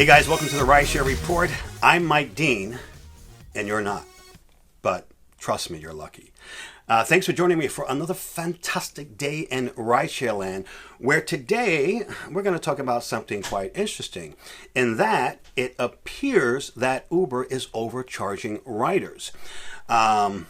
Guys, welcome to the Rideshare Report. I'm Mike Dean, and you're not. But trust me, you're lucky. Thanks for joining me for another fantastic day in rideshare land, where today we're going to talk about something quite interesting, in that it appears that Uber is overcharging riders and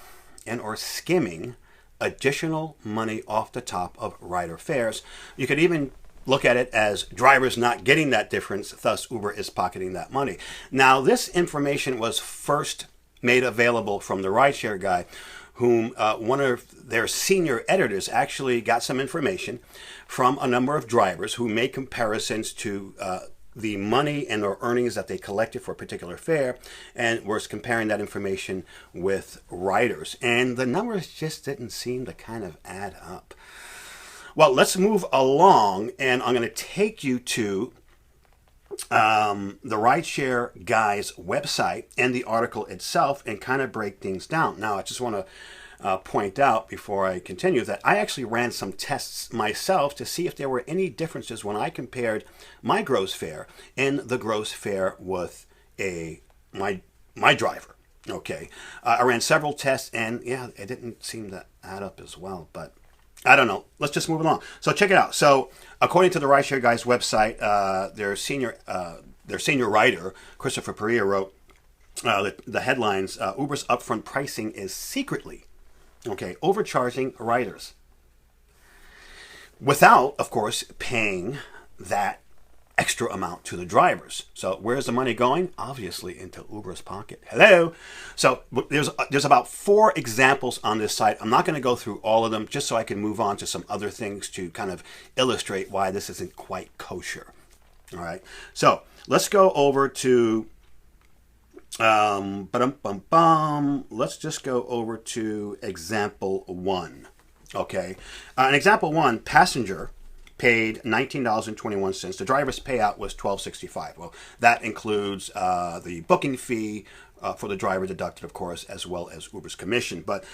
or skimming additional money off the top of rider fares. You could even look at it as drivers not getting that difference, thus Uber is pocketing that money. Now, this information was first made available from the Rideshare Guy, whom one of their senior editors actually got some information from a number of drivers who made comparisons to the money and or earnings that they collected for a particular fare, and was comparing that information with riders. And the numbers just didn't seem to kind of add up. Well, let's move along, and I'm going to take you to the Rideshare Guy's website and the article itself and kind of break things down. Now, I just want to point out before I continue that I actually ran some tests myself to see if there were any differences when I compared my gross fare and the gross fare with my driver. Okay, I ran several tests, and yeah, it didn't seem to add up as well, but I don't know. Let's just move along. So check it out. So according to the Rideshare Guy's website, their senior writer, Christopher Perea, wrote the headlines, Uber's upfront pricing is secretly, overcharging riders. Without, of course, paying that extra amount to the drivers. So where's the money going? Obviously into Uber's pocket. Hello. So there's about 4 examples on this site. I'm not going to go through all of them, just so I can move on to some other things to kind of illustrate why this isn't quite kosher. All right. So let's go over to let's just go over to example 1. Okay. In example 1, passenger paid $19.21. The driver's payout was $12.65. Well, that includes the booking fee for the driver deducted, of course, as well as Uber's commission. But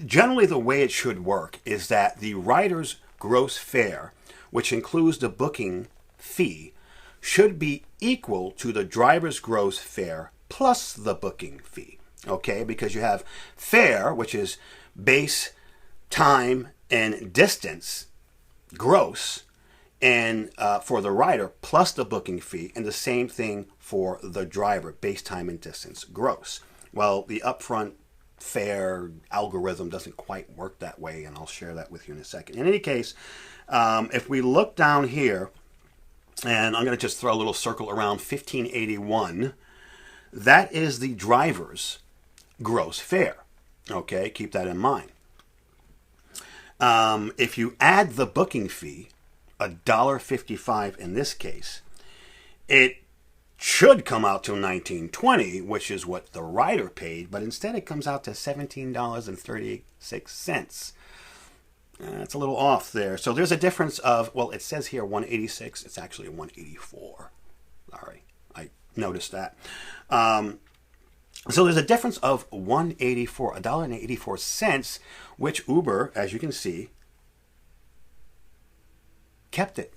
generally, the way it should work is that the rider's gross fare, which includes the booking fee, should be equal to the driver's gross fare plus the booking fee. Okay, because you have fare, which is base, time, and distance, gross, and for the rider plus the booking fee, and the same thing for the driver, base, time, and distance, gross. Well, the upfront fare algorithm doesn't quite work that way, and I'll share that with you in a second. In any case, if we look down here, and I'm going to just throw a little circle around 1581, that is the driver's gross fare. Okay, keep that in mind. If you add the booking fee, $1.55 in this case, it should come out to $19.20, which is what the rider paid, but instead it comes out to $17.36. That's a little off there. So there's a difference of, well, it says here 186. It's actually 184. Sorry, I noticed that. So there's a difference of $1.84, which Uber, as you can see, kept it.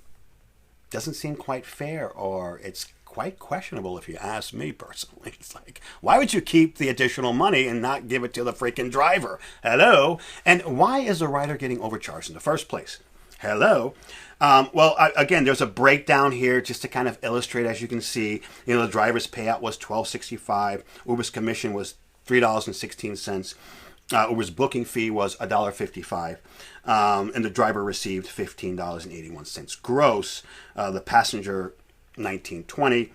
Doesn't seem quite fair, or it's quite questionable if you ask me personally. It's like, why would you keep the additional money and not give it to the freaking driver? Hello? And why is the rider getting overcharged in the first place? Hello? Again, there's a breakdown here just to kind of illustrate. As you can see, the driver's payout was $12.65. Uber's commission was $3.16. Uber's booking fee was $1.55. And the driver received $15.81 gross. The passenger, $19.20.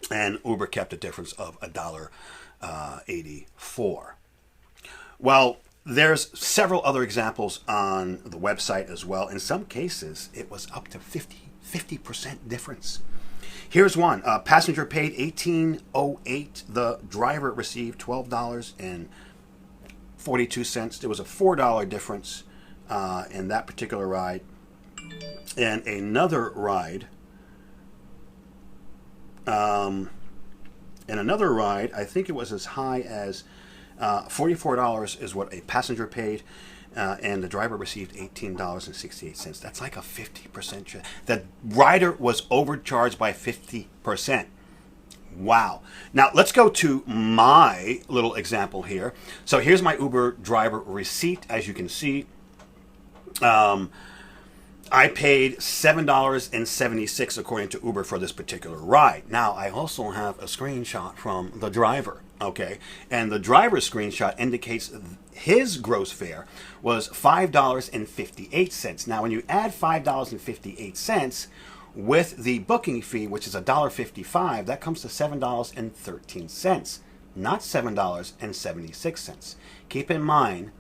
And Uber kept a difference of $1.84. Well, there's several other examples on the website as well. In some cases, it was up to 50% difference. Here's one. Passenger paid $18.08. The driver received $12.42. There was a $4 difference in that particular ride. And another ride, I think it was as high as $44 is what a passenger paid, and the driver received $18.68. That's like a 50%. The rider was overcharged by 50%. Wow. Now let's go to my little example here. So here's my Uber driver receipt. As you can see, I paid $7.76 according to Uber for this particular ride. Now I also have a screenshot from the driver. Okay, and the driver's screenshot indicates his gross fare was $5.58. Now, when you add $5.58 with the booking fee, which is $1.55, that comes to $7.13, not $7.76. Keep in mind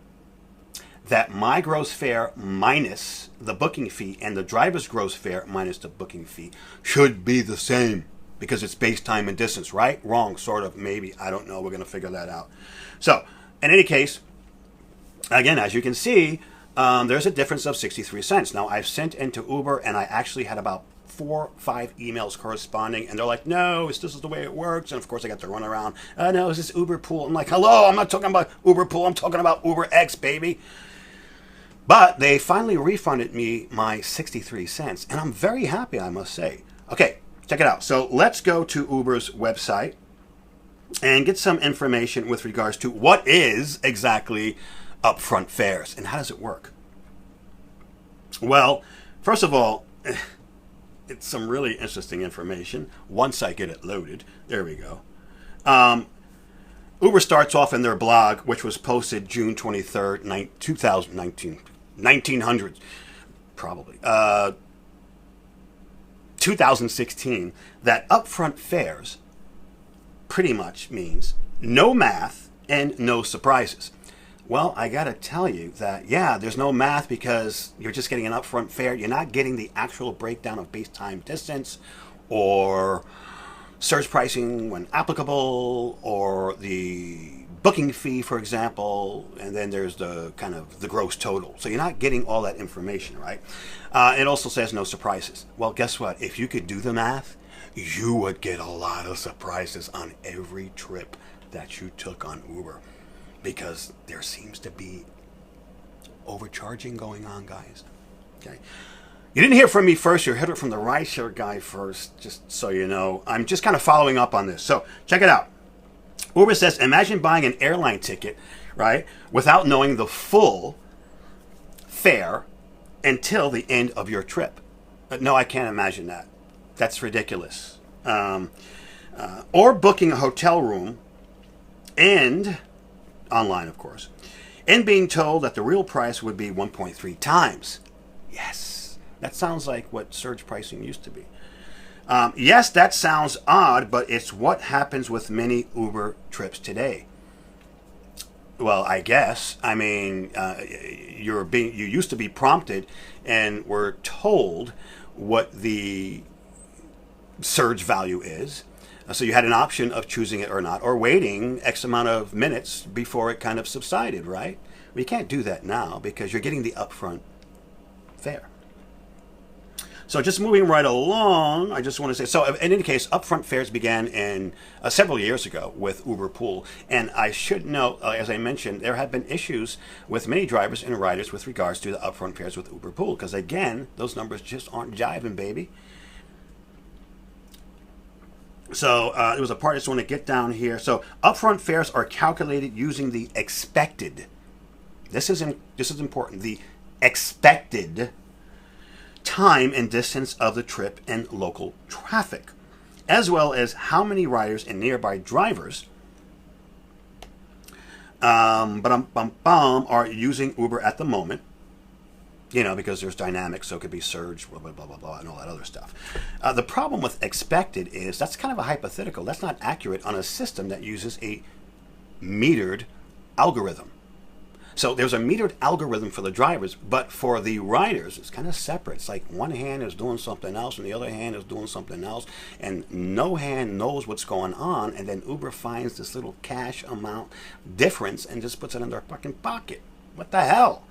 that my gross fare minus the booking fee and the driver's gross fare minus the booking fee should be the same, because it's base time and distance, right? Wrong, sort of, maybe. I don't know. We're going to figure that out. So, in any case, again, as you can see, there's a difference of 63 cents. Now, I've sent into Uber, and I actually had about 4 or 5 emails corresponding, and they're like, no, this is the way it works. And, of course, I got to run around. No, is this Uber Pool? I'm like, hello, I'm not talking about Uber Pool. I'm talking about Uber X, baby. But they finally refunded me my 63 cents, and I'm very happy, I must say. Okay. Check it out. So let's go to Uber's website and get some information with regards to what is exactly upfront fares and how does it work. Well, first of all, it's some really interesting information once I get it loaded. There we go. Uber starts off in their blog, which was posted June 23rd, 2019, 1900s, probably. 2016, that upfront fares pretty much means no math and no surprises. Well, I gotta tell you that, yeah, there's no math because you're just getting an upfront fare. You're not getting the actual breakdown of base time distance or surge pricing when applicable or the booking fee, for example, and then there's the kind of the gross total. So you're not getting all that information, right? It also says no surprises. Well, guess what? If you could do the math, you would get a lot of surprises on every trip that you took on Uber, because there seems to be overcharging going on, guys. Okay. You didn't hear from me first. You heard it from the rideshare guy first, just so you know. I'm just kind of following up on this. So check it out. Uber says, imagine buying an airline ticket, right, without knowing the full fare until the end of your trip. No, I can't imagine that. That's ridiculous. Or booking a hotel room, and online, of course, and being told that the real price would be 1.3 times. Yes, that sounds like what surge pricing used to be. Yes, that sounds odd, but it's what happens with many Uber trips today. Well, I guess. I mean, you used to be prompted and were told what the surge value is. So you had an option of choosing it or not, or waiting X amount of minutes before it kind of subsided, right? Well, you can't do that now because you're getting the upfront fare. So just moving right along, I just want to say, so in any case, upfront fares began in several years ago with Uber Pool. And I should note, as I mentioned, there have been issues with many drivers and riders with regards to the upfront fares with Uber Pool. Because again, those numbers just aren't jiving, baby. So it was a part I just want to get down here. So upfront fares are calculated using the expected. This is important. The expected time and distance of the trip and local traffic, as well as how many riders and nearby drivers are using Uber at the moment. You know, because there's dynamics, so it could be surge, blah, blah, blah, blah, blah, and all that other stuff. The problem with expected is that's kind of a hypothetical. That's not accurate on a system that uses a metered algorithm. So there's a metered algorithm for the drivers, but for the riders, it's kind of separate. It's like one hand is doing something else and the other hand is doing something else, and no hand knows what's going on, and then Uber finds this little cash amount difference and just puts it in their fucking pocket. What the hell?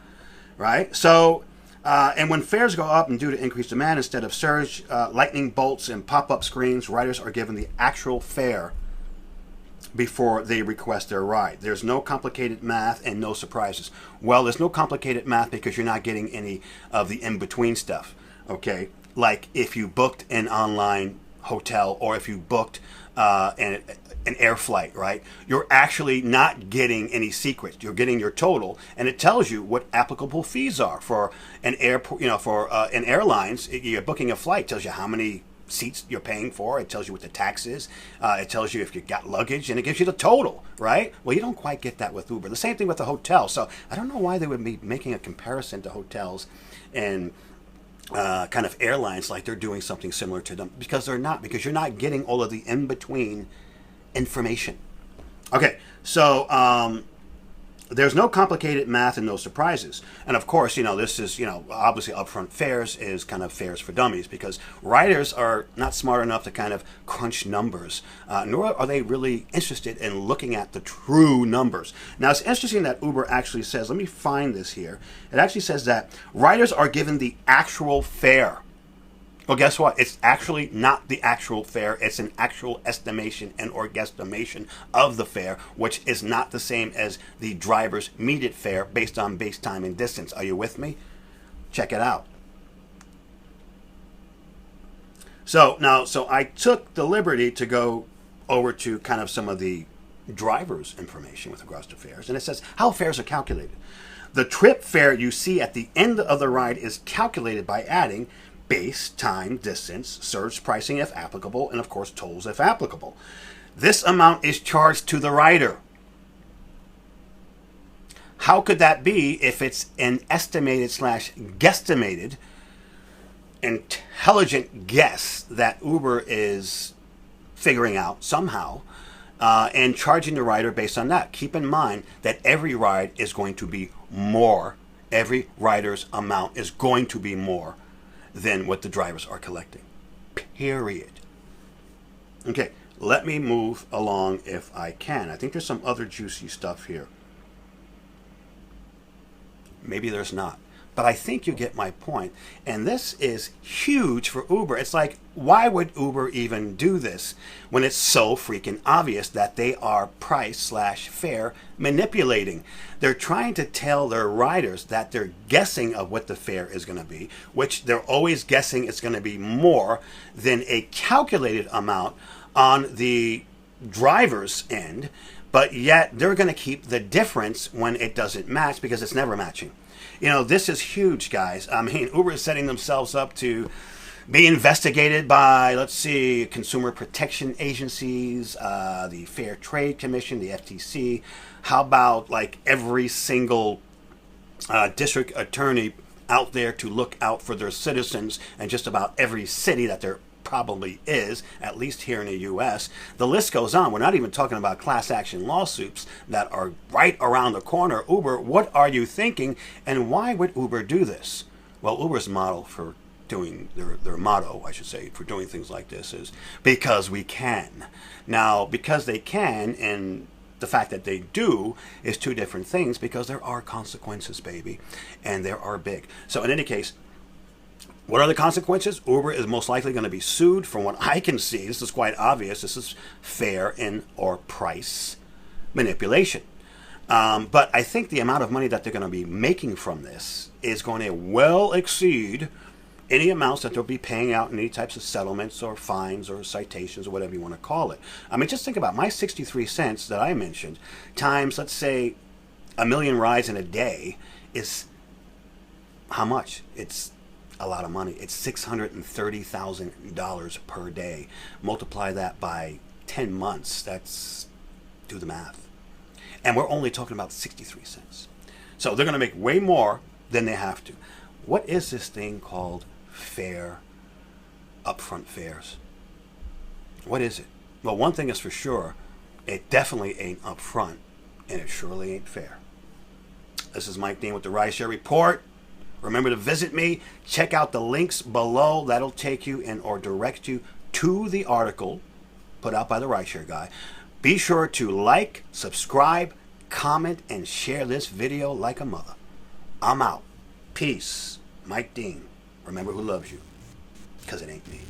Right? So, and when fares go up and due to increased demand instead of surge, lightning bolts and pop-up screens, riders are given the actual fare before they request their ride. There's no complicated math and no surprises. Well, there's no complicated math because you're not getting any of the in-between stuff, okay? Like if you booked an online hotel or if you booked an air flight, right? You're actually not getting any secrets. You're getting your total, and it tells you what applicable fees are for an airport. For an airlines, you're booking a flight. It tells you how many seats you're paying for. It tells you what the tax is. It tells you if you got luggage, and it gives you the total, right? Well, you don't quite get that with Uber. The same thing with the hotel. So I don't know why they would be making a comparison to hotels and kind of airlines like they're doing something similar to them, because they're not, because you're not getting all of the in-between information. Okay, so there's no complicated math and no surprises. And of course, this is, obviously Upfront Fares is kind of fares for dummies, because riders are not smart enough to kind of crunch numbers, nor are they really interested in looking at the true numbers. Now, it's interesting that Uber actually says, let me find this here. It actually says that riders are given the actual fare. Well, guess what? It's actually not the actual fare. It's an actual estimation and or guesstimation of the fare, which is not the same as the driver's meted fare based on base time and distance. Are you with me? Check it out. So I took the liberty to go over to kind of some of the driver's information with regards to fares, and it says how fares are calculated. The trip fare you see at the end of the ride is calculated by adding base, time, distance, surge pricing if applicable, and of course tolls if applicable. This amount is charged to the rider. How could that be if it's an estimated / guesstimated intelligent guess that Uber is figuring out somehow and charging the rider based on that? Keep in mind that every ride is going to be more. Every rider's amount is going to be more than what the drivers are collecting. Period. Okay, let me move along if I can. I think there's some other juicy stuff here. Maybe there's not. But I think you get my point. And this is huge for Uber. It's like, why would Uber even do this when it's so freaking obvious that they are price / fare manipulating? They're trying to tell their riders that they're guessing of what the fare is going to be, which they're always guessing it's going to be more than a calculated amount on the driver's end, but yet they're going to keep the difference when it doesn't match, because it's never matching. This is huge, guys. I mean, Uber is setting themselves up to be investigated by, let's see, consumer protection agencies, the Fair Trade Commission, the FTC. How about like every single district attorney out there to look out for their citizens, and just about every city that they're probably is, at least here in the U.S. The list goes on. We're not even talking about class action lawsuits that are right around the corner. Uber, what are you thinking? And why would Uber do this? Well, Uber's model for doing, their motto, I should say, for doing things like this is because we can. Now, because they can, and the fact that they do is two different things, because there are consequences, baby, and there are big. So in any case, what are the consequences? Uber is most likely going to be sued. From what I can see, this is quite obvious. This is fare and or price manipulation. But I think the amount of money that they're going to be making from this is going to well exceed any amounts that they'll be paying out in any types of settlements or fines or citations or whatever you want to call it. I mean, just think about my 63 cents that I mentioned times, let's say, 1 million rides in a day is how much? It's a lot of money. It's $630,000 per day. Multiply that by 10 months. That's, do the math. And we're only talking about 63 cents. So they're going to make way more than they have to. What is this thing called fare, upfront fares? What is it? Well, one thing is for sure, it definitely ain't upfront, and it surely ain't fair. This is Mike Dean with the Rideshare Report. Remember to visit me. Check out the links below. That'll take you and or direct you to the article put out by the Rideshare Guy. Be sure to like, subscribe, comment, and share this video like a mother. I'm out. Peace. Mike Dean. Remember who loves you, because it ain't me.